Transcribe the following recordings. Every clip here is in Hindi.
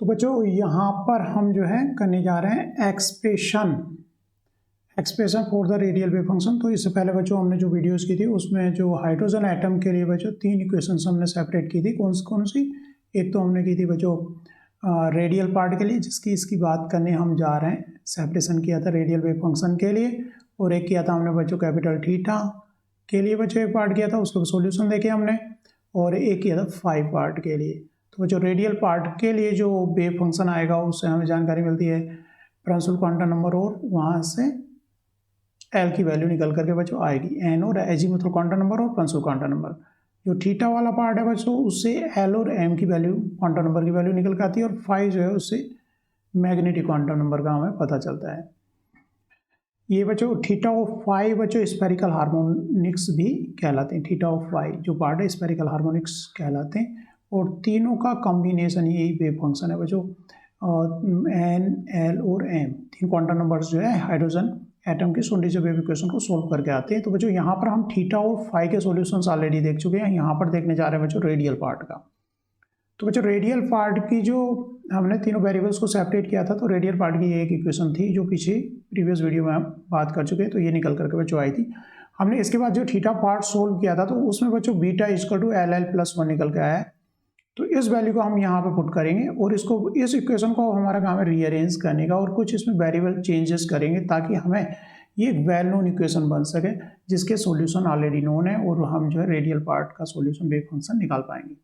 तो बच्चों यहाँ पर हम जो है करने जा रहे हैं expression for the radial wave function. तो इससे पहले बच्चों हमने जो वीडियोस की थी उसमें जो हाइड्रोजन एटम के लिए बच्चों 3 इक्वेशंस हमने सेपरेट की थी। कौन सी? एक तो हमने की थी बच्चों रेडियल पार्ट के लिए, जिसकी इसकी बात करने हम जा रहे हैं। सेपरेशन किया था रेडियल वेव फंक्शन के लिए, और एक किया था हमने बच्चों कैपिटल थीटा के लिए बच्चों एक पार्ट किया था, उसका सोल्यूशन देखे हमने, और एक किया था फाइव पार्ट के लिए। तो बच्चों रेडियल पार्ट के लिए जो वेव फंक्शन आएगा उससे हमें जानकारी मिलती है प्रिंसिपल क्वांटम नंबर, और वहाँ से एल की वैल्यू निकल करके बच्चों आएगी एन और एजीमुथल क्वांटम नंबर और प्रिंसिपल क्वांटम नंबर। जो थीटा वाला पार्ट है बच्चों उससे एल और एम की वैल्यू क्वांटम नंबर की वैल्यू निकल के आती है, और फाइव जो है उससे मैग्नेटिक क्वांटम नंबर का हमें पता चलता है। ये बच्चों थीटा ऑफ फाइव बच्चों स्फेरिकल हार्मोनिक्स भी कहलाते हैं। थीटा ऑफ फाइव जो पार्ट है स्फेरिकल हार्मोनिक्स कहलाते हैं, और तीनों का कॉम्बिनेशन यही वेव फंक्शन है बच्चों। एन एल और एम तीन क्वांटम नंबर्स जो है हाइड्रोजन एटम के सोल्यूशन वेव इक्वेशन को सोल्व करके आते हैं। तो बच्चों यहाँ पर हम थीटा और फाइव के सॉल्यूशंस ऑलरेडी देख चुके हैं, यहाँ पर देखने जा रहे हैं बच्चों रेडियल पार्ट का। तो बच्चों रेडियल पार्ट की जो हमने तीनों वेरिएबल्स को सेपरेट किया था, तो रेडियल पार्ट की ये एक इक्वेशन थी जो पीछे प्रीवियस वीडियो में हम बात कर चुके हैं, तो ये निकल करके बच्चों आई थी। हमने इसके बाद जो थीटा पार्ट सोल्व किया था तो उसमें बच्चों beta equal to l l plus one निकल के आया है। तो इस वैल्यू को हम यहाँ पे पुट करेंगे, और इस इक्वेशन को हमारा काम है रीअरेंज करने का, और कुछ इसमें वेरिएबल चेंजेस करेंगे ताकि हमें ये एक वेल नोन इक्वेशन बन सके जिसके सॉल्यूशन ऑलरेडी नोन है, और हम जो है रेडियल पार्ट का सॉल्यूशन वेव फंक्शन निकाल पाएंगे।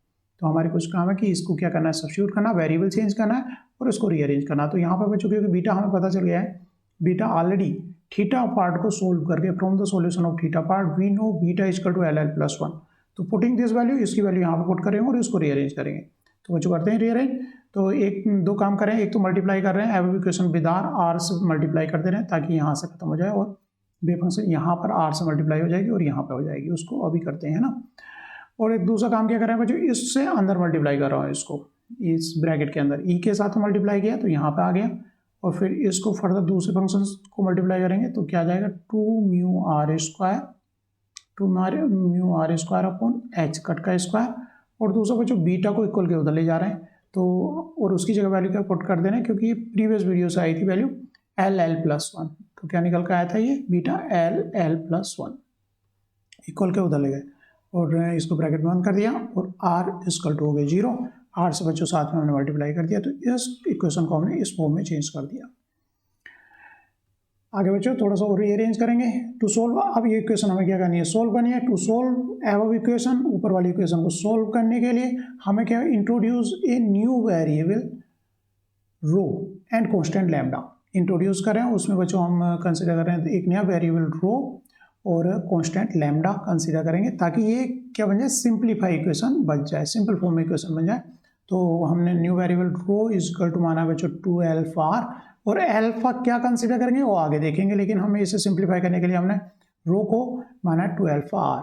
तो हमारे कुछ काम है कि इसको क्या करना है, सब्स्टिट्यूट करना, वेरिएबल चेंज करना है और इसको रीअरेंज करना। तो यहाँ पर बच्चों क्योंकि बीटा हमें पता चल गया है, बीटा ऑलरेडी थीटा पार्ट को सोल्व करके from the solution of theta part we know beta equal to l l plus one. तो पुटिंग दिस वैल्यू, इसकी वैल्यू यहाँ पर पुट करेंगे और इसको रीअरेंज करेंगे। तो बच्चों करते हैं रीअरेंज। तो एक दो काम करें, एक तो मल्टीप्लाई कर रहे हैं एवरी इक्वेशन विद आर से मल्टीप्लाई कर दे रहे हैं ताकि यहाँ से खत्म हो जाए, और वेव फंक्शन यहाँ पर आर से मल्टीप्लाई हो जाएगी और यहाँ पर हो जाएगी। उसको अभी करते हैं ना। और एक दूसरा काम क्या कर रहे हैं बच्चों, इससे अंदर मल्टीप्लाई कर रहा हूँ, इसको इस ब्रैकेट के अंदर ई के साथ मल्टीप्लाई किया तो यहाँ पे आ गया, और फिर इसको फर्दर दूसरे फंक्शन को मल्टीप्लाई करेंगे तो क्या आ जाएगा, two mu r square upon h cut का स्क्वायर। और दूसरा बच्चों बीटा को इक्वल के उधर ले जा रहे हैं, तो और उसकी जगह वैल्यू क्या पुट कर देना है, क्योंकि प्रीवियस वीडियो से आई थी value L l plus one, तो क्या निकल कर आया था ये beta L l plus one, equal के उधर ले गए और इसको ब्रैकेट बंद कर दिया, और आर इक्वल टू हो गए 0। आर से बच्चों साथ में हमने मल्टीप्लाई कर दिया, तो इस इक्वेशन को हमने इस फॉर्म में चेंज कर दिया। आगे बच्चों थोड़ा सा और रीअरेंज करेंगे टू सोल्व। अब ये इक्वेशन हमें क्या करनी है, सोल्व करनी है। टू सोल्व एबव इक्वेशन, ऊपर वाली इक्वेशन को सोल्व करने के लिए हमें क्या introduce a new variable rho and constant lambda introduce करें। उसमें बच्चों हम कंसिडर कर रहे हैं एक नया वेरिएबल रो और कांस्टेंट लैम्डा कंसीडर करेंगे, ताकि ये क्या बन जाए, सिंप्लीफाई इक्वेशन बन जाए, सिंपल फॉर्म में इक्वेशन बन जाए। तो हमने new variable rho is equal to माना बच्चों 2α, और अल्फा क्या कंसीडर करेंगे वो आगे देखेंगे, लेकिन हमें इसे सिंप्लीफाई करने के लिए हमने रो को माना 2α।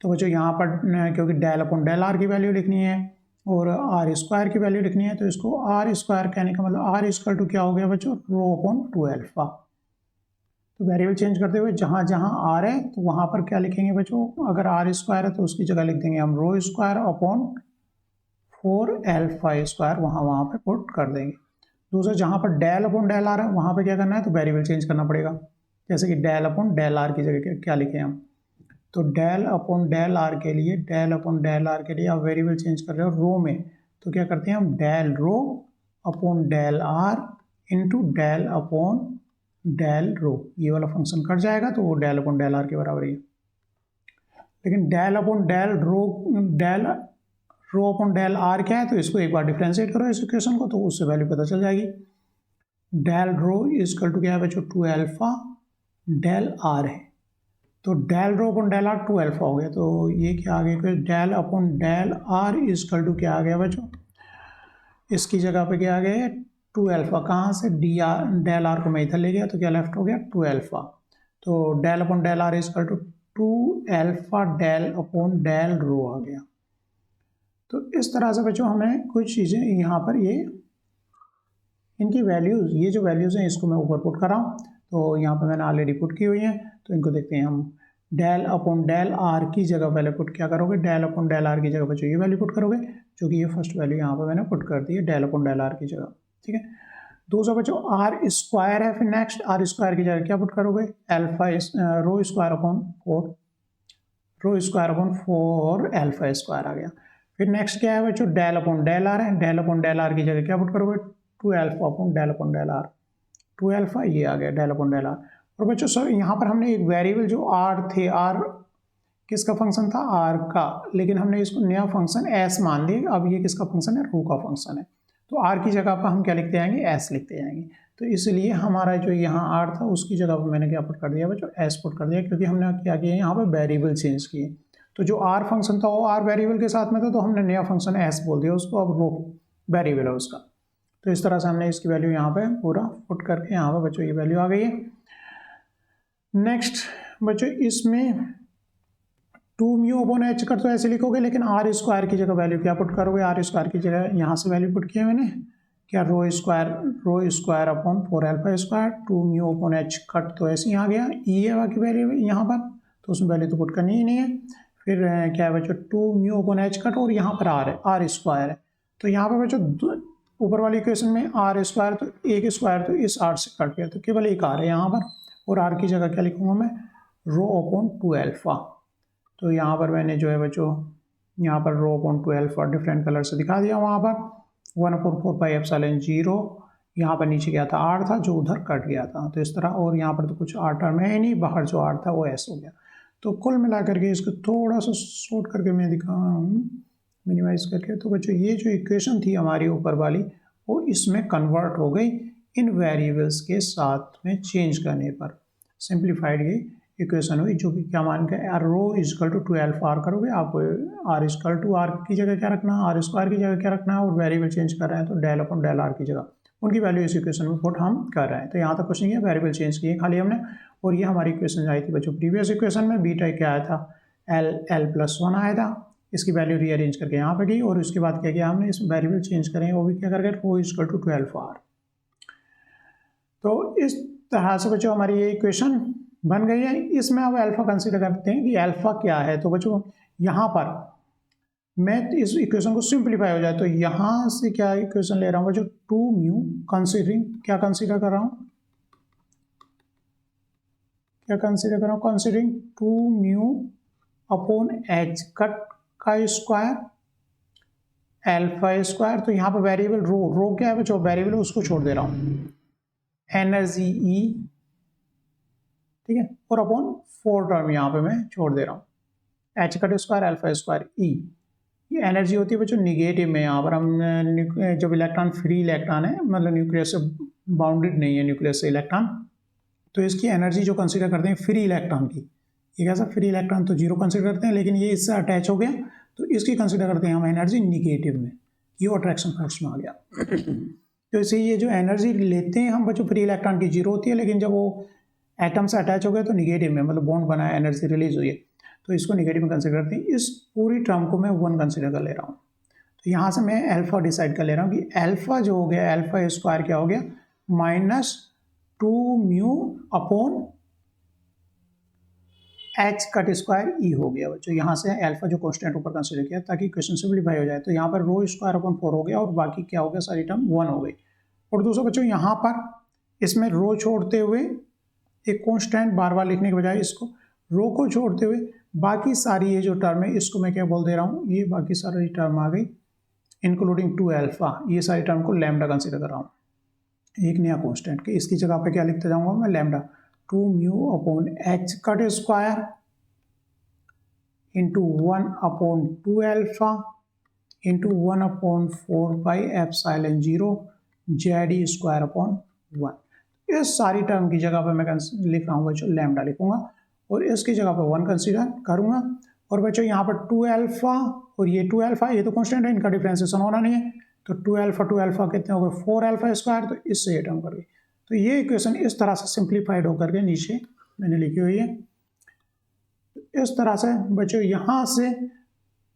तो बच्चों यहाँ पर क्योंकि डेल अपॉन डेल आर की वैल्यू लिखनी है और आर स्क्वायर की वैल्यू लिखनी है, तो इसको आर स्क्वायर कहने का मतलब आर इक्वल टू क्या हो गया बच्चों, रो अपॉन 2α। तो वेरिएबल चेंज करते हुए जहाँ जहाँ आर है तो वहाँ पर क्या लिखेंगे बच्चों, अगर आर स्क्वायर है तो उसकी जगह लिख देंगे हम रो स्क्वायर अपॉन 4α स्क्वायर, वहाँ पे पुट कर देंगे। दूसरा जहाँ पर डेल अपॉन डेल आर है वहाँ पे क्या करना है, तो वेरिएबल चेंज करना पड़ेगा। जैसे कि डेल अपॉन डेल आर की जगह क्या लिखें हम, तो डेल अपॉन डेल आर के लिए आप वेरिएबल चेंज कर रहे हो रो में, तो क्या करते हैं हम del rho upon del r into del upon del rho, ये वाला फंक्शन कट जाएगा तो वो डेल अपॉन डेल आर के बराबर ही है। लेकिन del upon del rho upon del r क्या है, तो इसको एक बार डिफ्रेंशिएट करो इस इक्वेशन को, तो उससे वैल्यू पता चल जाएगी। डेल रो इक्वल टू क्या है बच्चों, 2α डेल आर है, तो del rho upon del r 2α हो गया, तो ये क्या आ गया, del upon del r equal to क्या आ गया बच्चों, इसकी जगह पे क्या आ गया 2α, कहाँ से डेल आर को मैं इधर ले गया तो क्या लेफ्ट हो गया 2α। तो del upon del r equal to 2α del upon del rho आ गया। तो इस तरह से बच्चों हमें कुछ चीज़ें यहाँ पर ये इनकी वैल्यूज़, ये जो वैल्यूज़ हैं इसको मैं ऊपर पुट कर रहा हूँ, तो यहाँ पर मैंने ऑलरेडी पुट की हुई हैं, तो इनको देखते हैं हम। डेल अपॉन डेल आर की जगह पहले पुट क्या करोगे, डेल अपॉन डेल आर की जगह बच्चों ये वैल्यू पुट करोगे, जो कि ये फर्स्ट वैल्यू यहाँ पर मैंने पुट कर दी है डेल अपॉन डेल आर की जगह। ठीक है, दूसरा बच्चों आर स्क्वायर है, फिर नेक्स्ट आर स्क्वायर की जगह क्या पुट करोगे, alpha rho square upon 4, rho square upon 4 alpha square आ गया। फिर नेक्स्ट क्या है बच्चों, डेल अपॉन डेल आर है, डेल अपॉन डेल आर की जगह क्या पुट करोगे, 2 alpha upon del upon del r, 2 alpha ये आ गया डेल अपॉन डेल आर। और बच्चों सर यहाँ पर हमने एक वेरिएबल जो आर थे, आर किसका फंक्शन था, आर का, लेकिन हमने इसको नया फंक्शन एस मान दिया। अब ये किसका फंक्शन है, रो का फंक्शन है, तो आर की जगह पर हम क्या लिखते जाएंगे, एस लिखते जाएंगे। तो इसलिए हमारा जो यहाँ आर था उसकी जगह पर मैंने क्या पुट कर दिया बच्चों, एस पुट कर दिया, क्योंकि हमने क्या किया यहाँ पर वेरिएबल चेंज किए। तो जो आर फंक्शन था वो आर वेरिएबल के साथ में था, तो हमने नया फंक्शन एस बोल दिया उसको, अब रो वेरिएबल है उसका। तो इस तरह से हमने इसकी वैल्यू यहाँ पे पूरा पुट करके यहाँ पर बच्चों ये वैल्यू आ गई है। नेक्स्ट बच्चों इसमें 2 म्यू अपॉन एच कर तो ऐसे लिखोगे, लेकिन आर स्क्वायर की जगह वैल्यू क्या पुट करोगे, आर स्क्वायर की जगह यहाँ से वैल्यू पुट किया मैंने क्या, rho square upon 4 alpha square, 2 mu upon h cut तो ऐसे ही आ गया, ई है बाकी वैल्यू यहाँ पर, तो उसमें वैल्यू तो पुट करनी ही नहीं है। फिर क्या है बच्चों 2 म्यू अपॉन एच कट, और यहाँ पर आर है, आर स्क्वायर है, तो यहाँ पर बच्चों ऊपर वाली इक्वेशन में आर स्क्वायर, तो एक स्क्वायर तो इस आर से कट गया, तो केवल एक आर है यहाँ पर, और आर की जगह क्या लिखूंगा मैं, रो अपॉन 2 एल्फा। तो यहाँ पर मैंने जो है बच्चों यहाँ पर rho upon 2 alpha different colour से दिखा दिया, वहाँ पर 1/4 पाई एप्सिलॉन 0, यहाँ पर नीचे क्या था, आर था जो उधर कट गया था, तो इस तरह, और यहाँ पर तो कुछ आर टर्म है नहीं, बाहर जो आर था वो एस हो गया। तो कुल मिला करके इसको थोड़ा सा शॉर्ट करके मैं दिखा हूँ मिनिमाइज करके, तो बच्चों ये जो इक्वेशन थी हमारी ऊपर वाली वो इसमें कन्वर्ट हो गई इन वेरिएबल्स के साथ में चेंज करने पर, सिंप्लीफाइड ये इक्वेशन हुई, जो कि क्या मान के रो इजकल टू 2 एल्फा आर करोगे, आपको आर इजकल टू आर की जगह क्या रखना है, आर स्क्वायर की जगह क्या रखना है, और वेरिएबल चेंज कर रहे हैं तो डेल अपॉन डेल आर की जगह उनकी वैल्यू इस इक्वेशन में पुट हम कर रहे हैं। तो यहाँ तक कुछ नहीं है, वेरिएबल चेंज किए खाली हमने, और ये हमारी इक्वेशन आई थी बच्चों प्रीवियस इक्वेशन में, बीटा क्या आया था, l+1 आया था, इसकी वैल्यू रीअरेंज करके यहाँ पे गई, और उसके बाद क्या किया हमने, इस वेरिएबल चेंज करेंगे, वो भी क्या करके रो इजकल टू 2 एल्फा आर। तो इस तरह से बच्चों हमारी ये इक्वेशन बन गई है। इसमें अब अल्फा कंसीडर करते हैं कि अल्फा क्या है। तो बच्चों यहाँ पर मैं इस इक्वेशन को सिंप्लीफाई हो जाए तो यहाँ से क्या इक्वेशन ले रहा हूँ बच्चों, 2 म्यू कंसीडरिंग क्या कंसीडर कर रहा हूँ, क्या कंसीडर कर रहा हूँ, considering 2 mu upon h cut का स्क्वायर एल्फा स्क्वायर। तो यहाँ पर वेरिएबल रो क्या है बच्चों, वेरिएबल उसको छोड़ दे रहा हूँ, एनर्जी ई, ठीक है, और अपॉन 4 टर्म यहाँ पे मैं छोड़ दे रहा हूँ, h cut square alpha square e. ये एनर्जी होती है बच्चों निगेटिव में, यहाँ पर हम जब इलेक्ट्रॉन फ्री इलेक्ट्रॉन है, मतलब न्यूक्लियस से बाउंडेड नहीं है न्यूक्लियस से इलेक्ट्रॉन, तो इसकी एनर्जी जो कंसीडर करते हैं फ्री इलेक्ट्रॉन की, ये कैसा फ्री इलेक्ट्रॉन तो 0 कंसीडर करते हैं, लेकिन ये इससे अटैच हो गया तो इसकी कंसीडर करते हैं हम एनर्जी निगेटिव में, ये अट्रैक्शन फोर्स में आ गया। तो इसे ये जो एनर्जी लेते हैं हम बच्चों फ्री इलेक्ट्रॉन की 0 होती है, लेकिन जब वो एटम से अटैच हो गया तो निगेटिव में, मतलब बॉन्ड बना है, एनर्जी रिलीज हुई है, तो इसको निगेटिव में कंसीडर करते हैं। इस पूरी टर्म को मैं 1 कंसीडर कर ले रहा हूँ, तो यहाँ से मैं अल्फा डिसाइड कर ले रहा हूँ कि अल्फा जो हो गया, अल्फा स्क्वायर क्या हो गया, -2 mu upon h cut square e हो गया बच्चों। यहाँ से अल्फा जो कॉन्स्टेंट ऊपर कंसीडर किया ताकि क्वेश्चन सिंप्लीफाई हो जाए, तो यहाँ पर रो स्क्वायर अपॉन 4 हो गया, और बाकी क्या हो गया, सारी टर्म 1 हो गई। और दूसरा बच्चों यहाँ पर इसमें रो छोड़ते हुए एक कॉन्स्टेंट बार बार लिखने के बजाय इसको रो को छोड़ते हुए बाकी सारी ये जो टर्म है इसको मैं क्या बोल दे रहा हूँ, ये बाकी सारी टर्म आ गई इंक्लूडिंग 2 एल्फा, ये सारी टर्म को लैम्डा कंसीडर कर रहा हूँ एक नया कॉन्स्टेंट के। इसकी जगह पे क्या लिखते जाऊँगा मैं, lambda 2 mu upon h cut square into 1 upon 2 alpha into 1 upon 4 pi epsilon 0 Z square upon 1। इस सारी टर्म की जगह पे मैं लिख रहा हूँ बच्चों लैम्डा लिखूंगा, और इसकी जगह पे 1 कंसीडर करूंगा। और बच्चों यहाँ पर 2 एल्फा और ये 2 एल्फा, ये तो कांस्टेंट है, इनका डिफरेंशिएशन होना नहीं है, तो 2 एल्फा कितने हो गए, 4 एल्फा स्क्वायर, तो इससे ये टर्म कर गई। तो ये इक्वेशन इस तरह से सिंप्लीफाइड होकर के नीचे मैंने लिखी हुई है। इस तरह से बच्चों यहाँ से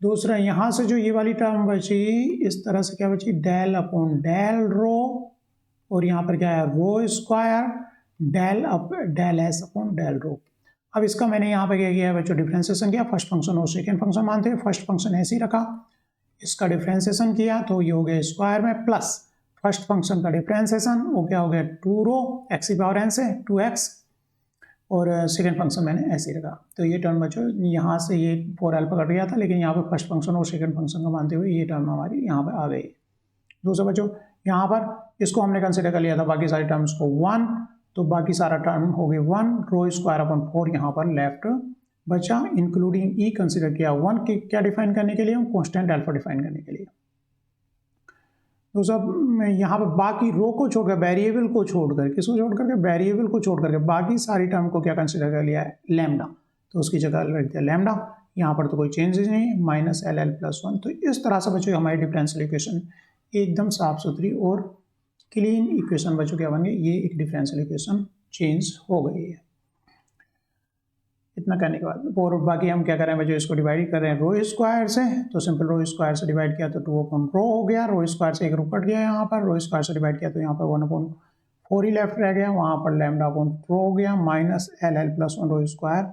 दूसरा, यहाँ से जो ये वाली टर्म बची, इस तरह से क्या बची, डेल अपॉन डेल रो, और यहाँ पर क्या है rho square del s upon del rho. अब इसका मैंने यहाँ पे क्या किया है बच्चों, डिफ्रेंसिएशन किया, फर्स्ट फंक्शन और सेकेंड फंक्शन मानते हुए फर्स्ट फंक्शन ऐसे ही रखा, इसका डिफ्रेंसिएशन किया तो ये हो गया स्क्वायर में प्लस फर्स्ट फंक्शन का डिफ्रेंसिएशन वो क्या हो गया 2 रो एक्स की पावर n से 2x, और सेकेंड फंक्शन मैंने ऐसे ही रखा। तो ये टर्म बच्चों यहाँ से ये 4l पकड़ गया था, लेकिन यहाँ पर फर्स्ट फंक्शन और सेकेंड फंक्शन का मानते हुए ये टर्म हमारी यहाँ पर आ गई। दूसरा बच्चों यहाँ पर इसको हमने कंसिडर कर लिया था बाकी सारी टर्म्स को 1, तो बाकी सारा टर्म हो गया 1 रो स्क्वायर अपन 4 यहाँ पर लेफ्ट बचा, इंक्लूडिंग ई कंसिडर किया 1 की क्या डिफाइन करने के लिए, कॉन्स्टेंट अल्फा डिफाइन करने के लिए। तो सब यहाँ पर बाकी रो को छोड़कर, वेरिएबल को छोड़कर, किसको छोड़ करके, वेरिएबल को छोड़ करके बाकी सारी टर्म को क्या कंसिडर कर लिया है, लैम्डा, तो उसकी जगह रख दिया लैम्डा। यहाँ पर तो कोई चेंजेस नहीं है, माइनस LL+1। तो इस तरह से बच्चों हमारी डिफरेंशियल इक्वेशन एकदम साफ सुथरी और क्लीन इक्वेशन बच्चों क्या बन गई, ये एक डिफरेंशियल इक्वेशन चेंज हो गई है। इतना करने के बाद और बाकी हम क्या कर रहे हैं बच्चों, इसको डिवाइड कर रहे हैं रो स्क्वायर से, तो सिंपल रो स्क्वायर से डिवाइड किया तो 2/रो हो गया, रो स्क्वायर से एक रो कट गया, यहाँ पर रो स्क्वायर से डिवाइड किया तो यहाँ पर 1/4 ही लेफ्ट रह गया, वहाँ पर λ/रो हो गया, minus LL+1 rho square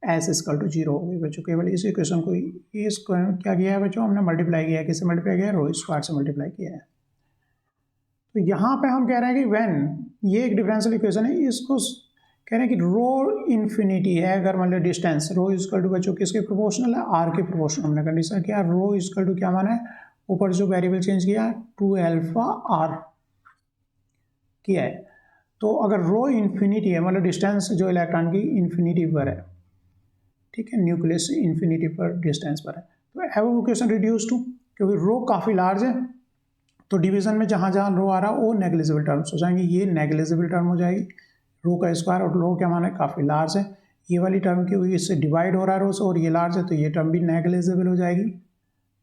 s equal to 0 हो गई बच्चों। केवल इस इक्वेशन को इसको क्या किया है बच्चों, हमने मल्टीप्लाई किया है, किससे मल्टीप्लाई किया है, रो स्क्वायर से मल्टीप्लाई किया है। तो यहाँ पे हम कह रहे हैं कि व्हेन ये एक डिफरेंशियल इक्वेशन है, इसको कह रहे हैं कि रो इन्फिनिटी है, अगर मान लो डिस्टेंस रो इक्वल टू बच्चों किसके प्रोपोर्शनल है, आर के प्रोपोर्शनल। हमने कंडीशन किया रो इक्वल टू क्या माना है, ऊपर जो वेरिएबल चेंज किया 2α/r किया है। तो अगर रो इन्फिनिटी है, मतलब डिस्टेंस जो इलेक्ट्रॉन की इन्फिनिटी पर है, ठीक है, न्यूक्लियस इन्फिनिटी पर डिस्टेंस पर है, तो एवोकेशन रिड्यूस टू, क्योंकि रो काफ़ी लार्ज है तो डिवीजन में जहाँ जहाँ रो आ रहा है वो नेग्लिजिबल टर्म्स हो जाएंगे, ये नेग्लिजिबल टर्म हो जाएगी रो का स्क्वायर, और रो क्या माना है काफ़ी लार्ज है, ये वाली टर्म क्योंकि इससे डिवाइड हो रहा है रो से और ये लार्ज है तो ये टर्म भी नेग्लिजिबल हो जाएगी,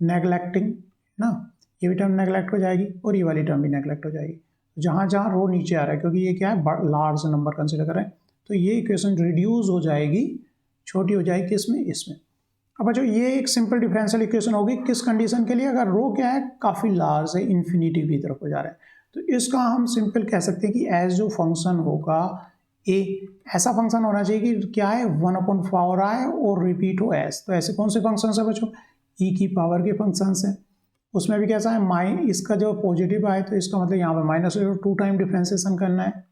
नेग्लेक्टिंग ना, ये भी टर्म नेग्लेक्ट हो जाएगी और ये वाली टर्म भी नेग्लेक्ट हो जाएगी जहाँ जहाँ रो नीचे आ रहा है, क्योंकि ये क्या है लार्ज नंबर कंसिडर कर रहे हैं, तो ये इक्वेशन रिड्यूस हो जाएगी, छोटी हो जाएगी किसमें, इसमें। अब बच्चों ये एक सिंपल डिफरेंशियल इक्वेशन होगी किस कंडीशन के लिए, अगर रो क्या है काफ़ी लार्ज है, इन्फिनिटी की तरफ हो जा रहा है, तो इसका हम सिंपल कह सकते हैं कि एज जो फंक्शन होगा ए ऐसा फंक्शन होना चाहिए कि क्या है 1/4 आए और रिपीट हो एस। तो ऐसे कौन से फंक्शन है बच्चों, ई की पावर के फंक्शन है, उसमें भी कैसा है माइन, इसका जो पॉजिटिव आए तो इसका मतलब यहाँ पर -2 टाइम डिफ्रेंसिएशन करना है,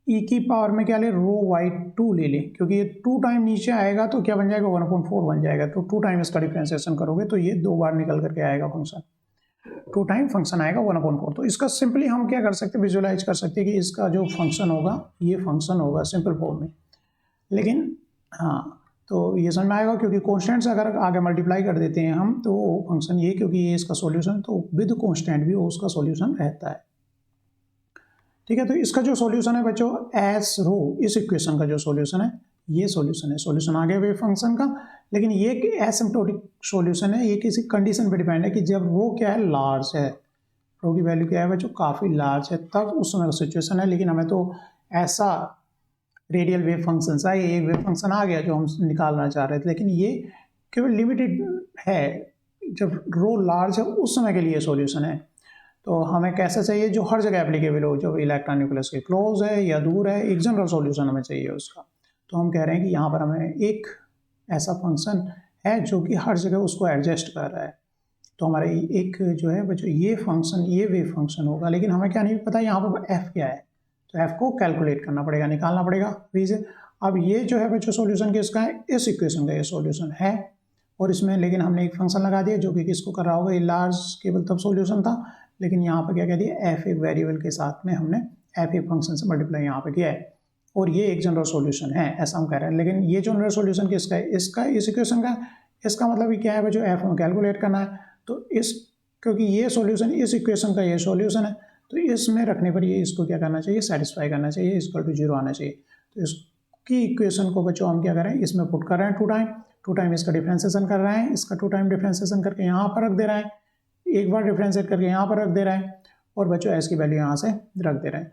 ई की पावर में क्या ले रो/2 ले ले, क्योंकि ये 2 टाइम नीचे आएगा तो क्या बन जाएगा 1/4 बन जाएगा, तो 2 टाइम इसका डिफ्रेंसिएशन करोगे तो ये 2 बार निकल करके आएगा फंक्शन, 2 टाइम फंक्शन आएगा 1/4। तो इसका सिंपली हम क्या कर सकते हैं, विजुअलाइज कर सकते हैं कि इसका जो फंक्शन होगा ये फंक्शन होगा सिंपल फॉर्म में, लेकिन हाँ तो ये समझ में आएगा क्योंकि कॉन्स्टेंट से अगर आगे मल्टीप्लाई कर देते हैं हम तो फंक्शन ये, क्योंकि ये इसका सॉल्यूशन तो विद कॉन्स्टेंट भी उसका सॉल्यूशन रहता है, ठीक है। तो इसका जो सॉल्यूशन है बच्चों एस रो, इस इक्वेशन का जो सॉल्यूशन है ये सॉल्यूशन है, सॉल्यूशन आ गया वेव फंक्शन का, लेकिन ये एसिम्प्टोटिक सॉल्यूशन है, ये किसी कंडीशन पे डिपेंड है कि जब रो क्या है लार्ज है, रो की वैल्यू क्या है बच्चों काफ़ी लार्ज है, तब उस समय का सिचुएशन है। लेकिन हमें तो ऐसा रेडियल वेव फंक्शन है, एक वेव फंक्शन आ गया जो हम निकालना चाह रहे थे, लेकिन ये केवल लिमिटेड है, जब रो लार्ज है उस समय के लिए सॉल्यूशन है। तो हमें कैसा चाहिए जो हर जगह एप्लीकेबल हो, जो इलेक्ट्रॉन न्यूक्लियस के क्लोज है या दूर है, एक जनरल सॉल्यूशन हमें चाहिए उसका। तो हम कह रहे हैं कि यहाँ पर हमें एक ऐसा फंक्शन है जो कि हर जगह उसको एडजस्ट कर रहा है, तो हमारे एक जो है बच्चों ये फंक्शन ये वेव फंक्शन होगा, लेकिन हमें क्या नहीं पता यहाँ पर एफ क्या है, तो एफ को कैलकुलेट करना पड़ेगा, निकालना पड़ेगा रीजन। अब ये जो है बच्चों सॉल्यूशन किसका है, इस इक्वेशन का ये सॉल्यूशन है, और इसमें लेकिन हमने एक फंक्शन लगा दिया जो कि किसको कर रहा होगा, ये लार्ज केवल तब सॉल्यूशन था, लेकिन यहाँ पर क्या कह दिया एफ एक वेरिएबल के साथ में हमने एफ एक फंक्शन से मल्टीप्लाई यहाँ पे किया है, और ये एक जनरल सॉल्यूशन है ऐसा हम कह रहे हैं। लेकिन ये जनरल सॉल्यूशन किसका है, इसका, इस इक्वेशन का, इसका मतलब ये क्या है जो एफ हमें कैलकुलेट करना है, तो इस क्योंकि ये सॉल्यूशन इस इक्वेशन का ये सॉल्यूशन है, तो इसमें रखने पर ये इसको क्या करना चाहिए, सेटिस्फाई करना चाहिए, इक्वल टू 0 आना चाहिए। तो इसकी इक्वेशन को बच्चों हम क्या करें, इसमें पुट कर रहे हैं 2 टाइम इसका डिफ्रेंसिएशन कर रहे हैं, इसका 2 टाइम डिफ्रेंसिएशन करके यहाँ पर रख दे रहे हैं, एक बार डिफ्रेंशिएट करके यहाँ पर रख दे रहे हैं, और बच्चों एस की वैल्यू यहाँ से रख दे रहे हैं।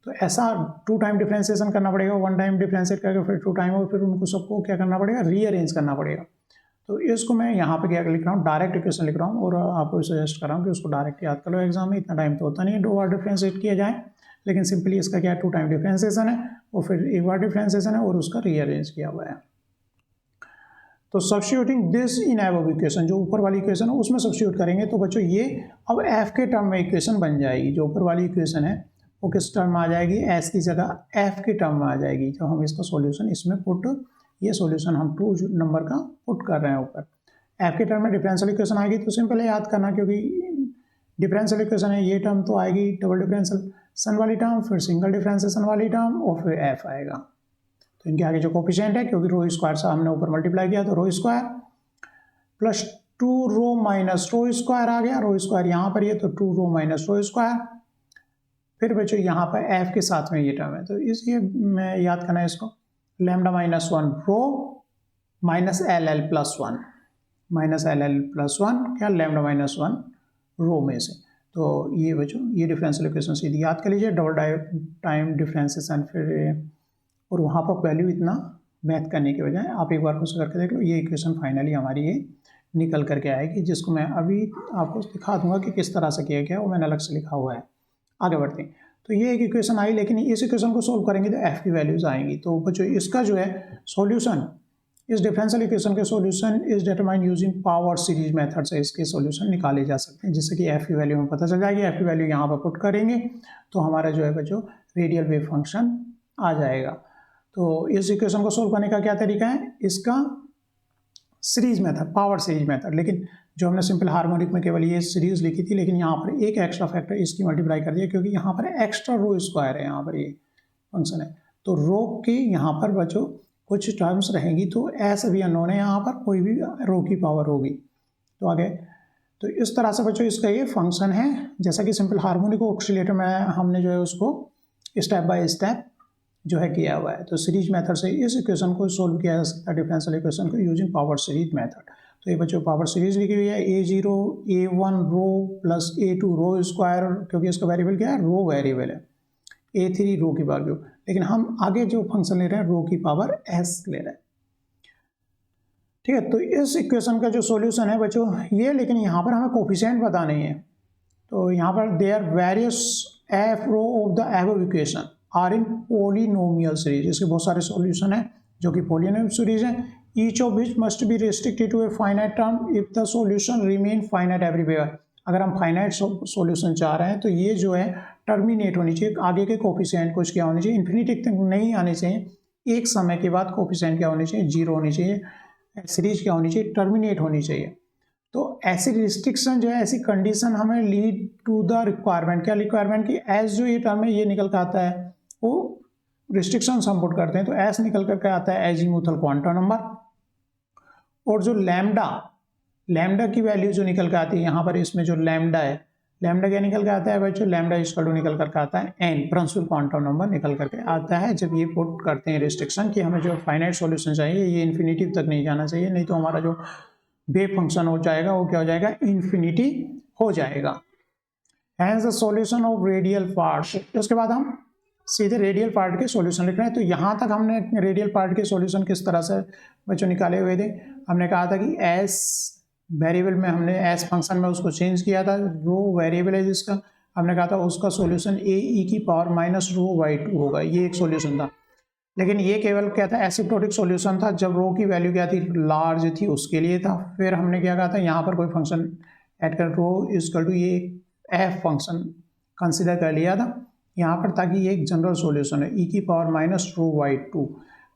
तो ऐसा 2 टाइम डिफ्रेंशिएशन करना पड़ेगा, 1 टाइम डिफ्रेंशिएट करके फिर 2 टाइम, और फिर उनको सबको क्या करना पड़ेगा, रीअरेंज करना पड़ेगा। तो इसको मैं यहाँ पे क्या लिख रहा हूँ, डायरेक्ट इक्वेशन लिख रहा हूँ, और आपको सजेस्ट कर रहा हूँ कि उसको डायरेक्ट याद कर लो एग्जाम में, इतना टाइम तो होता नहीं है 2 बार डिफ्रेंशिएट किया जाए, लेकिन सिंपली इसका क्या है, 2 टाइम डिफ्रेंसिएशन है और फिर एक बार डिफ्रेंसिएशन है और उसका रीअरेंज किया हुआ है। तो substituting this in above equation, जो ऊपर वाली इक्वेशन है उसमें सब्स्टिट्यूट करेंगे तो बच्चों ये अब एफ के टर्म में इक्वेशन बन जाएगी। जो ऊपर वाली इक्वेशन है वो किस टर्म में आ जाएगी, एस की जगह एफ के टर्म में आ जाएगी। जब हम इसका सॉल्यूशन इसमें पुट, ये सॉल्यूशन हम 2 नंबर का पुट कर रहे हैं ऊपर, एफ के टर्म में डिफरेंशियल इक्वेशन आएगी तो सिंपल है याद करना, क्योंकि डिफरेंशियल इक्वेशन है, ये टर्म तो आएगी डबल डिफरेंशिएशन वाली टर्म, फिर सिंगल डिफरेंशिएशन वाली टर्म और फिर एफ आएगा। तो इनके आगे जो कोफिशिएंट है, क्योंकि रो स्क्वायर से हमने ऊपर मल्टीप्लाई किया तो रो स्क्वायर प्लस 2 रो माइनस रो स्क्वायर आ गया, रो स्क्वायर यहाँ पर ये तो 2 रो माइनस रो स्क्वायर, फिर बच्चों यहाँ पर एफ के साथ में ये टर्म है तो इसलिए मैं याद करना है इसको, lambda minus 1 rho minus l l plus 1 minus l l plus 1 क्या, लैम्डा माइनस 1 रो में से। तो ये बच्चों ये डिफरेंशियल इक्वेशन सीधी याद कर लीजिए, डबल टाइम डिफरेंशिएशन, फिर और वहाँ पर वैल्यू इतना मैथ करने के बजाय आप एक बार उसको करके देख लो। ये इक्वेशन फाइनली हमारी ये निकल करके आएगी, जिसको मैं अभी आपको दिखा दूंगा कि किस तरह से किया गया, वो मैंने अलग से लिखा हुआ है। आगे बढ़ते हैं, तो ये एक इक्वेशन आई, लेकिन इस इक्वेशन को सोल्व करेंगे तो एफ की वैल्यूज आएंगी। तो बच्चों इसका जो है सॉल्यूशन, इस डिफरेंशियल इक्वेशन के solution is determine using power series method से इसके सॉल्यूशन निकाले जा सकते हैं, जिससे कि एफ की वैल्यू में पता चल जाएगी। एफ की वैल्यू यहाँ पर पुट करेंगे तो हमारा जो है बच्चों रेडियल वेव फंक्शन आ जाएगा। तो इस इक्वेशन को सोल्व करने का क्या तरीका है, इसका series method, power series method. लेकिन जो हमने सिंपल हार्मोनिक में केवल ये सीरीज लिखी थी, लेकिन यहाँ पर एक एक्स्ट्रा फैक्टर इसकी मल्टीप्लाई कर दिया, क्योंकि यहाँ पर एक्स्ट्रा रो स्क्वायर है, यहाँ पर ये फंक्शन है। तो रो की यहाँ पर बच्चों कुछ टर्म्स रहेंगी, तो एस भी अननोन है, यहाँ पर कोई भी रो की पावर होगी। तो आगे तो इस तरह से बच्चों इसका ये फंक्शन है, जैसा कि सिंपल हार्मोनिक ऑक्सीलेटर में हमने जो है उसको स्टेप बाय स्टेप जो है किया हुआ है। तो सीरीज मेथड से इस इक्वेशन को सोल्व किया जा सकता है, डिफरेंशियल इक्वेशन को यूजिंग पावर सीरीज मेथड। तो ये बच्चों पावर सीरीज लिखी हुई है, A0 A1 रो प्लस A2 रो स्क्वायर, क्योंकि इसका वेरिएबल क्या है, रो वेरिएबल है, A3 रो की वैल्यू, लेकिन हम आगे जो फंक्शन ले रहे हैं रो की पावर S ले रहे हैं। ठीक है, तो इस इक्वेशन का जो सॉल्यूशन है बच्चों ये, लेकिन यहाँ पर हमें कोफिशिएंट बताना ही है। तो यहाँ पर there various f rho of the above equation are in polynomial series, इसके बहुत सारे सॉल्यूशन है जो कि पोलिनोमियल सीरीज है। Each of which must be restricted to a finite term if the solution remain finite everywhere. अगर हम फाइनाइट सॉल्यूशन चाह रहे हैं तो ये जो है टर्मिनेट होनी चाहिए, आगे के कोफिशिएंट कुछ क्या होनी चाहिए, इन्फिनिटी तक नहीं आने चाहिए, एक समय के बाद कोफिशिएंट क्या होनी चाहिए, 0 होनी चाहिए, सीरीज क्या होनी चाहिए, टर्मिनेट होनी चाहिए। तो ऐसी रिस्ट्रिक्शन जो है, ऐसी कंडीशन हमें लीड टू द रिक्वायरमेंट, क्या रिक्वायरमेंट की एस जो ये टर्म है ये निकल कर आता है, वो रिस्ट्रिक्शन हम पुट करते हैं तो एस निकल करके आता है एजीमुथल क्वांटम नंबर, और जो लैम्डा की वैल्यू जो निकल के आती है यहाँ पर, इसमें जो लैम्डा है, लैम्डा क्या निकल के आता है बच्चों, लैम्डा इक्वल टू निकल करके आता है एन, प्रिंसिपल क्वांटम नंबर निकल करके आता है जब ये पुट करते हैं रिस्ट्रिक्शन कि हमें जो फाइनाइट सॉल्यूशन चाहिए ये इन्फिनिटी तक नहीं जाना चाहिए, नहीं तो हमारा जो वेव फंक्शन हो जाएगा वो क्या हो जाएगा, इन्फिनिटी हो जाएगा। Hence the solution of radial part. उसके बाद हम सीधे रेडियल पार्ट के सॉल्यूशन लिख रहे हैं। तो यहाँ तक हमने रेडियल पार्ट के सॉल्यूशन किस तरह से बच्चों निकाले हुए थे, हमने कहा था कि एस वेरिएबल में हमने एस फंक्शन में उसको चेंज किया था, रो वेरिएबल है जिसका, हमने कहा था उसका सॉल्यूशन ए ई की पावर माइनस रो बाई 2 होगा, ये एक सॉल्यूशन था। लेकिन ये केवल क्या था, एसिम्प्टोटिक सॉल्यूशन था, जब रो की वैल्यू क्या थी, लार्ज थी, उसके लिए था। फिर हमने क्या कहा था, यहाँ पर कोई फंक्शन ऐड कर, रो इक्वल टू ये एफ फंक्शन कंसिडर कर लिया था यहाँ पर, ताकि ये एक जनरल सॉल्यूशन है, ई की पावर माइनस रो बाई 2।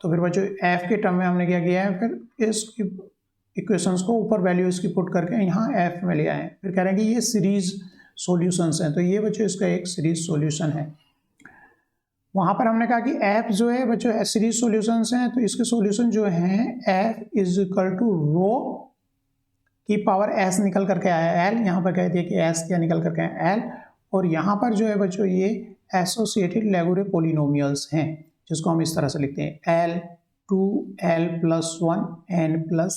तो फिर बच्चों एफ के टर्म में हमने क्या किया है, फिर इस इक्वेशंस को ऊपर वैल्यू इसकी पुट करके यहाँ एफ में ले आए। फिर कह रहे हैं कि ये सीरीज सॉल्यूशंस हैं, तो ये बच्चों इसका एक सीरीज सॉल्यूशन है। वहाँ पर हमने कहा कि एफ जो है बच्चों सीरीज सॉल्यूशंस हैं, तो इसके सॉल्यूशन जो हैं एफ इज इक्वल टू रो की पावर एस निकल करके आया एल, यहाँ पर कह दिया कि एस क्या निकल करके आया एल, और यहाँ पर जो है बच्चों ये एसोसिएटेड लेगुरे पोलिनोमियल्स हैं, जिसको हम इस तरह से लिखते हैं एल 2l + 1 n + l।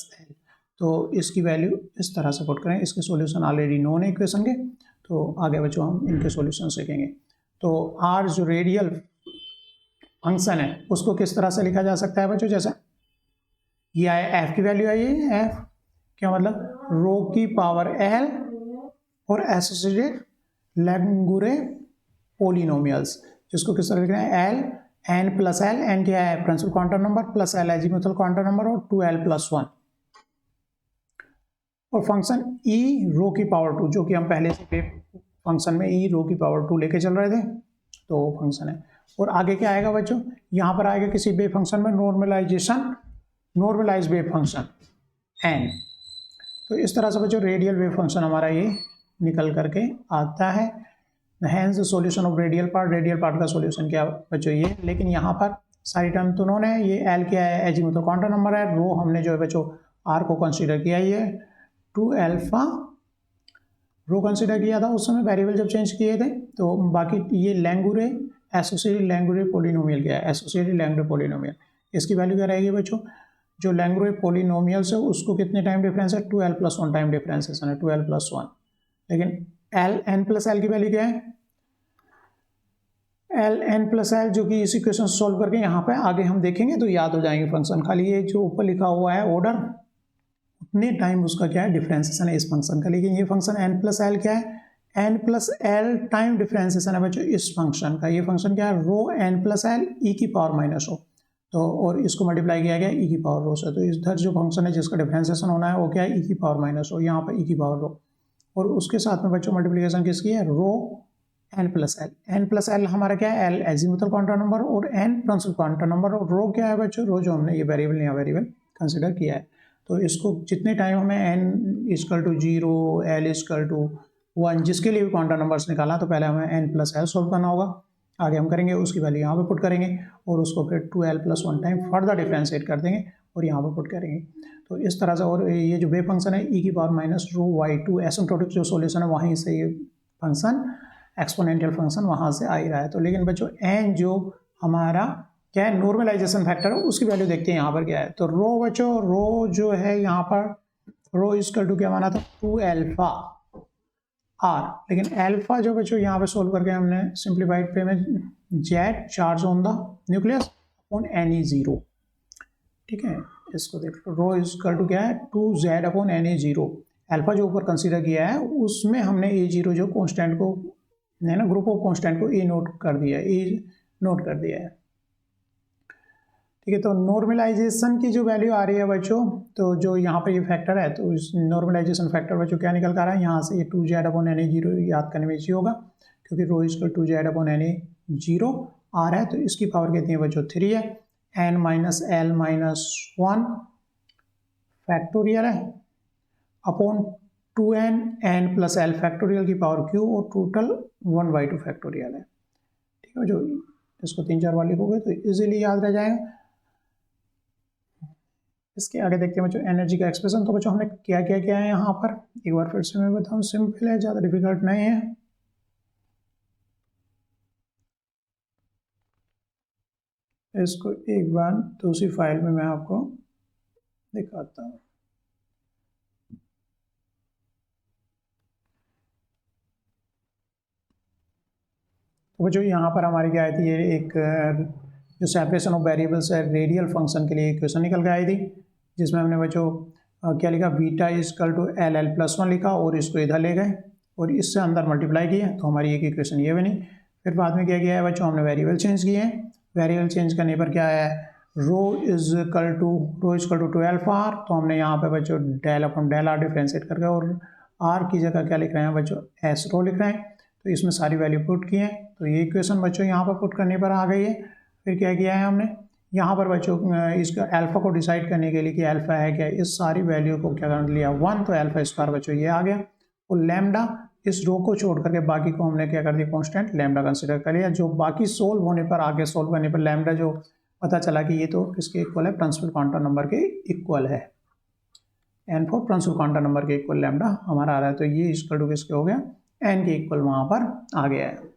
तो इसकी वैल्यू इस तरह से पुट करें, इसके सॉल्यूशन ऑलरेडी नोन है इक्वेशन के, तो आगे बच्चों हम इनके सॉल्यूशन सीखेंगे। तो आर जो रेडियल फंक्शन है उसको किस तरह से लिखा जा सकता है बच्चों, जैसे ये आया एफ की वैल्यू आई है, एफ क्या मतलब रो की पावर एल और एसोसिएटेड लेगुरे पोलिनोमियल्स, जिसको किस तरह लिख रहे हैं, L N plus L, N क्या है principal quantum number, plus L azimuthal quantum number, और 2l+1, और फंक्शन ई रो की पावर 2, जो कि हम पहले से फंक्शन में ई रो की पावर 2 लेके चल रहे थे, तो फंक्शन है। और आगे क्या आएगा बच्चों, यहाँ पर आएगा किसी वेव फंक्शन में नॉर्मलाइज वेव फंक्शन एन। तो इस तरह से बच्चों रेडियल वेव फंक्शन हमारा ये निकल करके आता है। Hence the solution of radial part का सॉल्यूशन क्या बच्चों ये, लेकिन यहाँ पर सारी टर्म तो उन्होंने, ये एल क्या है एजीमुथल क्वांटम नंबर है, रो हमने जो है बच्चों आर को कंसीडर किया, ये 2α रो कंसीडर किया था उस समय, वेरिएबल जब चेंज किए थे। तो बाकी ये लैंगुरे एसोसिएटेड लैंगुरे पॉलिनोमियल क्या है, एसोसिएटेड लैंगुरे पॉलिनोमियल, इसकी वैल्यू क्या रहेगी बच्चों, जो लैंगुरे पॉलिनोमियल्स है उसको कितने टाइम डिफरेंस है, 2l+1 टाइम डिफरेंसेशन है, 2l+1। लेकिन एल एन प्लस एल की वैल्यू क्या है, एल एन प्लस एल, जो कि इस इक्वेशन सॉल्व करके यहाँ पे आगे हम देखेंगे तो याद हो जाएंगे फंक्शन। खाली ये जो ऊपर लिखा हुआ है ऑर्डर, उतने टाइम उसका क्या है डिफरेंसेशन है इस फंक्शन का। लेकिन ये फंक्शन एन प्लस एल क्या है, N plus L time differentiation है बच्चों इस फंक्शन का। ये फंक्शन क्या है, rho N plus L E की पावर माइनस हो, तो और इसको मल्टीप्लाई किया गया ई की पावर रो से। तो इधर जो फंक्शन है जिसका डिफरेंशिएशन होना है वो क्या है, ई की पावर माइनस रो, यहाँ पर ई की पावर रो, और उसके साथ में बच्चों मल्टीप्लिकेशन किसकी है, rho N plus L. N plus l हमारा क्या है, एल एजीमुथल क्वांटम नंबर और एन प्रिंसिपल क्वांटम नंबर, और रो क्या है बच्चों, रो जो हमने ये वेरिएबल यहाँ वेरिएबल कंसिडर किया है। तो इसको जितने टाइम हमें N equal to 0 L equal to 1 जिसके लिए भी क्वांटम नंबर्स निकालना, तो पहले हमें एन प्लस एल सोल्व करना होगा, आगे हम करेंगे, उसकी वैल्यू यहाँ पे पुट करेंगे और उसको फिर 2l+1 टाइम फर्दर डिफ्रेंशिएट कर देंगे और यहाँ पे पुट करेंगे। तो इस तरह से, और ये जो वेव फंक्शन है ई की power minus rho y2 asymptotic जो सॉल्यूशन है वहीं से ये फंक्शन एक्सपोनेंशियल फंक्शन वहाँ से आ ही रहा है। तो लेकिन बच्चों एन जो हमारा क्या है नॉर्मलाइजेशन फैक्टर है उसकी वैल्यू देखते हैं यहाँ पर क्या है। तो रो बच्चों, रो जो है यहाँ पर रो इक्वल टू क्या माना था, 2α आर, लेकिन अल्फा जो बच्चों यहाँ पे सोल्व करके हमने सिंप्लीफाइड पे में Z charge on the nucleus upon Ne0, ठीक है। इसको देख लो, रो इक्वल टू क्या है 2z अपॉन Ne0। अल्फा जो ऊपर कंसीडर किया है उसमें हमने A0 जो कॉन्स्टेंट को है ना, ग्रुप ऑफ कॉन्स्टेंट को ए नोट कर दिया है, ठीक है। तो नॉर्मलाइजेशन की जो वैल्यू आ रही है बच्चों, तो जो यहाँ पर ये फैक्टर है, तो इस नॉर्मलाइजेशन फैक्टर बच्चों क्या निकल कर आ रहा है, यहाँ से ये 2z अपॉन Ne0 याद करने में इजी होगा, क्योंकि rho equal 2z upon Ne0 आ रहा है, तो इसकी पावर कितनी है बच्चों 3 है, n minus L minus 1 factorial है upon 2n n plus l factorial की पावर q और टोटल 1/2 फैक्टोरियल है, ठीक है। जो इसको 3-4 बार लिखोगे तो इजीली याद रह जाएगा। इसके आगे देखते हैं बच्चों एनर्जी का एक्सप्रेशन। तो बच्चों हमने क्या क्या किया है यहाँ पर, एक बार फिर से मैं बताऊँ, सिंपल है, ज़्यादा डिफिकल्ट नहीं है। इसको एक बार दूसरी फाइल में मैं आपको दिखाता हूँ। तो बच्चों यहाँ पर हमारी क्या आई थी, ये एक जो सेपरेशन ऑफ वेरिएबल्स है रेडियल फंक्शन के लिए इक्वेशन निकल के आई थी, जिसमें हमने बच्चों क्या लिखा, बीटा इक्वल टू LL+1 लिखा और इसको इधर ले गए और इससे अंदर मल्टीप्लाई किया, तो हमारी एक इक्वेशन ये बनी। फिर बाद में क्या किया है बच्चों, हमने वेरिएबल चेंज किए हैं, वेरिएबल चेंज करने पर क्या है, रो इक्वल टू 2α, तो हमने यहाँ पे बच्चों del upon del R differentiate करके और आर की जगह क्या लिख रहे हैं बच्चों, एस रो लिख रहे हैं। तो इसमें सारी वैल्यू पुट किए हैं, तो ये इक्वेशन बच्चों यहाँ पर पुट करने पर आ गई है। फिर क्या किया है हमने यहाँ पर बच्चों इसका अल्फा को डिसाइड करने के लिए कि अल्फा है क्या, इस सारी वैल्यू को क्या कर लिया 1, तो अल्फा स्क्वायर बच्चों ये आ गया, और लैम्डा इस रो को छोड़ करके बाकी को हमने क्या कर दिया कांस्टेंट लैम्डा कंसीडर कर लिया, जो बाकी सोल्व होने पर आगे सोल्व करने पर लैम्डा जो पता चला कि ये तो किसके इक्वल है, प्रिंसिपल क्वांटम नंबर के इक्वल है, n for principal quantum number के इक्वल लैम्डा हमारा आ रहा है। तो ये इक्वल टू किसके हो गया, n के इक्वल वहाँ पर आ गया है।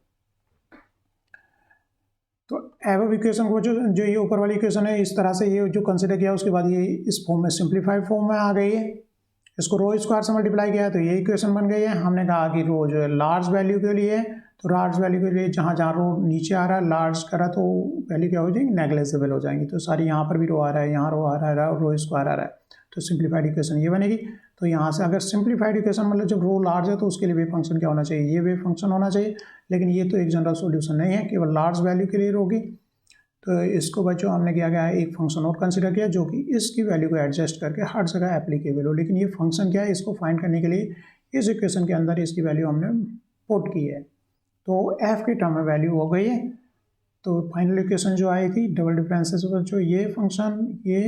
तो एबव इक्वेशन को जो ये ऊपर वाली इक्वेशन है इस तरह से ये जो कंसिडर किया, उसके बाद ये इस फॉर्म में सिंप्लीफाइड फॉर्म में आ गई है। इसको रो स्क्वायर से मल्टीप्लाई किया तो ये इक्वेशन बन गई है। हमने कहा कि रो जो है लार्ज वैल्यू के लिए, तो लार्ज वैल्यू के लिए जहाँ जहाँ रो नीचे आ रहा है लार्ज करा तो वैल्यू क्या हो जाएगी, नेग्लेजिबल हो जाएंगी। तो सारी यहाँ पर भी रो आ रहा है, यहाँ रो आ रहा है, रो स्क्वायर आ रहा है, तो सिंप्लीफाइड इक्वेशन ये बनेगी। तो यहाँ से अगर सिंप्लीफाइड इक्वेशन मतलब जब रो लार्ज है तो उसके लिए वेव फंक्शन क्या होना चाहिए, ये वेव फंक्शन होना चाहिए। लेकिन ये तो एक जनरल सॉल्यूशन नहीं है, केवल लार्ज वैल्यू के लिए होगी। तो इसको बच्चों हमने किया गया है एक फंक्शन और कंसिडर किया जो कि इसकी वैल्यू को एडजस्ट करके हर जगह एप्लीकेबल हो। लेकिन ये फंक्शन क्या है, इसको फाइंड करने के लिए इस इक्वेशन के अंदर इसकी वैल्यू हमने पुट की है। तो एफ के टर्म में वैल्यू हो गई है। तो फाइनल इक्वेशन जो आई थी डबल डिफरेंसेस बच्चों ये फंक्शन ये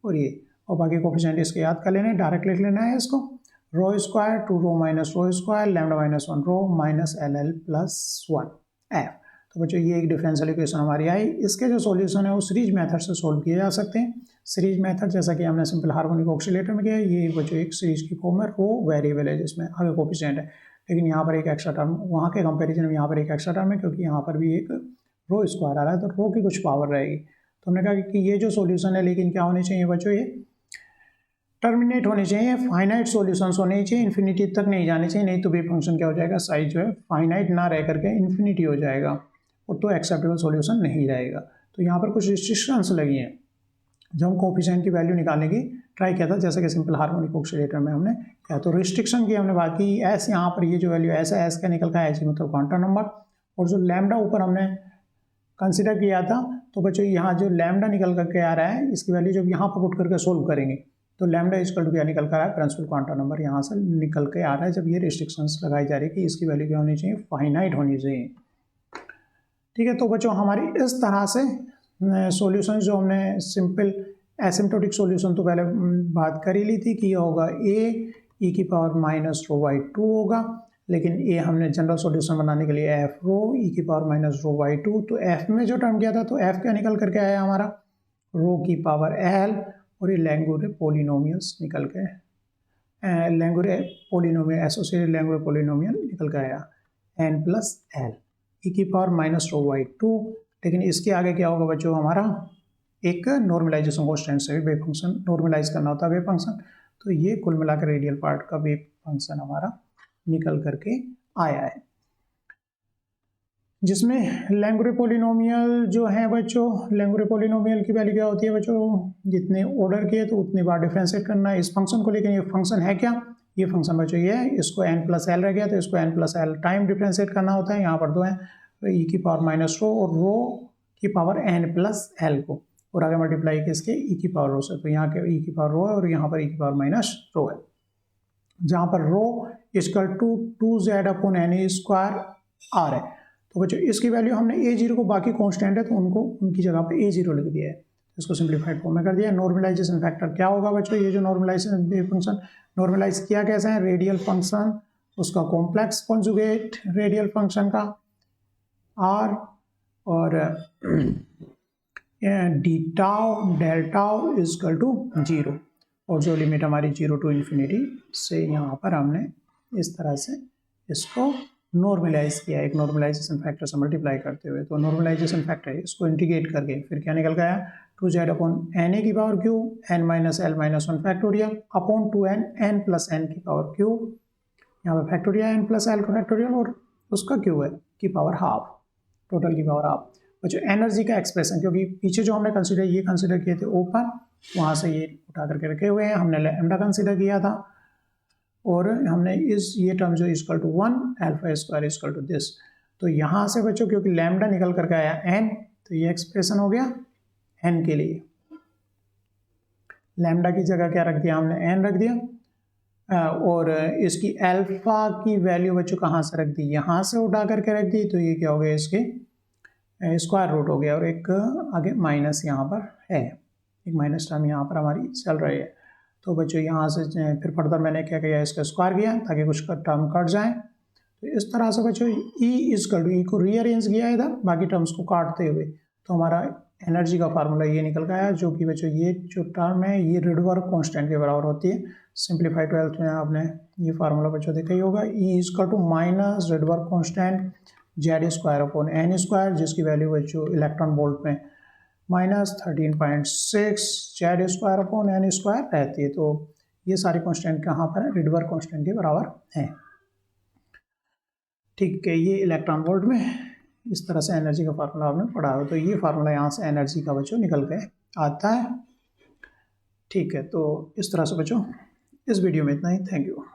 और ये, और बाकी कोफिशिएंट इसके याद कर लेने, डायरेक्ट लिख लेना है इसको। Rho square two rho minus rho square lambda minus 1 rho minus l l plus 1 F. तो बच्चों ये एक डिफरेंशियल इक्वेशन हमारी आई। इसके जो सॉल्यूशन है वो सीरीज मेथड से सोल्व किए जा सकते हैं। सीरीज मेथड जैसा कि हमने सिंपल हार्मोनिक ऑक्सीलेटर में किया है, ये बच्चों एक सीरीज की फॉर्म है, रो वेरिएबल है जिसमें आगे कोफिशिएंट है। लेकिन यहाँ पर एक एक्स्ट्रा टर्म, वहाँ के कंपेरिजन में यहाँ पर एक एक्स्ट्रा टर्म है क्योंकि यहाँ पर भी एक रो स्क्वायर आ रहा है, तो रो की कुछ पावर रहेगी। तो हमने कहा कि ये जो सॉल्यूशन है लेकिन क्या होने चाहिए बच्चों, ये टर्मिनेट होने चाहिए, फाइनाइट सॉल्यूशंस होने चाहिए, इन्फिनिटी तक नहीं जाने चाहिए, नहीं तो वेव फंक्शन क्या हो जाएगा, साइज जो है फाइनाइट ना रह करके इन्फिनिटी हो जाएगा और तो एक्सेप्टेबल सॉल्यूशन नहीं रहेगा। तो यहाँ पर कुछ रिस्ट्रिक्शंस लगी हैं। जब हम कोफिशिएंट की वैल्यू निकालने की ट्राई किया था जैसे कि सिंपल हार्मोनिक ऑक्सीलेटर में हमने क्या, तो रिस्ट्रिक्शन की हमने बात की, एस यहाँ पर ये जो वैल्यू ऐसा एस का निकल का है मतलब क्वांटम नंबर, और जो लैम्डा ऊपर हमने कंसिडर किया था, तो बच्चों यहाँ जो लैम्डा निकल करके आ रहा है इसकी वैल्यू जब यहाँ पर पुट करके सोल्व करेंगे तो लैम्डा इक्वल टू क्या निकल कर आ रहा है, प्रिंसिपल क्वांटम नंबर यहाँ से निकल के आ रहा है। जब ये रिस्ट्रिक्शंस लगाई जा रही है कि इसकी वैल्यू क्या होनी चाहिए, फाइनाइट होनी चाहिए। ठीक है, तो बच्चों हमारी इस तरह से सॉल्यूशन जो हमने सिंपल एसिम्प्टोटिक सॉल्यूशन तो पहले बात कर ही ली थी कि ये होगा ए ई की पावर माइनस रो बाई 2 होगा, लेकिन ये हमने जनरल सॉल्यूशन बनाने के लिए एफ रो ई की पावर माइनस रो बाई 2, तो एफ में जो टर्म किया था तो एफ क्या निकल करके आया हमारा, रो की पावर एल, और ये लैंगुरे पोलिनोमियल्स निकल के लैंगुरे पोलिनोमियल एसोसिएटेड लैंगुरे पोलिनोमियल निकल के आया एन प्लस एल ई की पावर माइनस रो बाई 2। लेकिन इसके आगे क्या होगा बच्चों, हमारा एक नॉर्मलाइजेशन कॉन्स्टेंट से वेव फंक्शन नॉर्मलाइज करना होता है वेव फंक्शन, तो ये कुल मिलाकर रेडियल पार्ट का वेव फंक्शन हमारा निकल करके आया है, जिसमें लैंगुरे पोलिनोमियल जो है बच्चों, लैंगुरे पोलिनोमियल की वैल्यू क्या होती है बच्चों, जितने ऑर्डर किए तो उतनी बार डिफरेंशिएट करना है इस फंक्शन को। लेकिन ये फंक्शन है क्या, ये फंक्शन बच्चों ये है, इसको n प्लस एल रह गया तो इसको n plus L time differentiate करना होता है। यहाँ पर दो है, तो ई की पावर माइनस रो और रो की पावर n प्लस एल को, और आगे मल्टीप्लाई किसके ई की पावर रो से, तो यहाँ के ई की पावर रो है और यहाँ पर ई की पावर माइनस रो है, जहाँ पर rho equal to 2z upon n square r है। तो बच्चों इसकी वैल्यू हमने a0 को, बाकी कांस्टेंट है तो उनको उनकी जगह पे a0 लिख दिया है, इसको सिंप्लीफाइड फॉर्म में कर दिया। नॉर्मलाइजेशन फैक्टर क्या होगा बच्चों, ये जो नॉर्मलाइजेशन फंक्शन नॉर्मलाइज किया कैसे है, रेडियल फंक्शन उसका कॉम्प्लेक्स कॉन्जुगेट रेडियल फंक्शन का r और D tau del tau equal to 0, और जो लिमिट हमारी 0 टू इन्फिनिटी से यहाँ पर हमने इस तरह से इसको नॉर्मलाइज किया, एक नॉर्मलाइजेशन फैक्टर से मल्टीप्लाई करते हुए। तो नॉर्मलाइजेशन फैक्टर है, इसको इंटीग्रेट करके फिर क्या निकल गया, 2z अपॉन एन ए की power cube n minus L minus 1 factorial upon 2n n plus N की पावर क्यू, यहाँ पर फैक्टोरियल n प्लस एल का फैक्टोरियल और उसका क्यू है की पावर हाफ, टोटल की पावर हाफ। बच्चों एनर्जी का एक्सप्रेशन, क्योंकि पीछे जो हमने कंसिडर किए थे ऊपर, वहाँ से ये उठा करके रखे हुए हैं, हमने लैम्डा कंसिडर किया था और हमने इस ये टर्म जो equal to 1 alpha square equal to this, तो यहाँ से बच्चों क्योंकि लैम्डा निकल करके आया n, तो ये एक्सप्रेशन हो गया n के लिए, लैम्डा की जगह क्या रख दिया हमने, n रख दिया, और इसकी अल्फा की वैल्यू बच्चों कहाँ से रख दी, यहाँ से उठा करके रख दी, तो ये क्या हो गया, इसके स्क्वायर रूट हो गया, और एक आगे माइनस यहाँ पर है, एक माइनस टर्म यहाँ पर हमारी चल रही है। तो बच्चों यहाँ से फिर फर्दर मैंने क्या किया, इसका स्क्वायर किया ताकि कुछ टर्म कट जाए। तो इस तरह से बच्चों ई इक्वल टू, ई को रीअरेंज किया इधर बाकी टर्म्स को काटते हुए, तो हमारा एनर्जी का फार्मूला ये निकल गया, जो कि बच्चों ये जो टर्म है ये रिडवर्क कांस्टेंट के बराबर होती है। सिंप्लीफाइड 12th में आपने ये फार्मूला बच्चों देखा ही होगा, e equal to minus Rydberg constant z square upon n square, जिसकी वैल्यू बच्चों इलेक्ट्रॉन वोल्ट में minus 13.6 z square upon n square रहती है। तो ये सारी कांस्टेंट कहाँ पर है, रिडवर्क कांस्टेंट के बराबर है। ठीक है, ये इलेक्ट्रॉन वोल्ट में इस तरह से एनर्जी का फार्मूला आपने पढ़ा हो, तो ये फार्मूला यहाँ से एनर्जी का बच्चों निकल के आता है। ठीक है, तो इस तरह से बच्चों इस वीडियो में इतना ही। Thank you.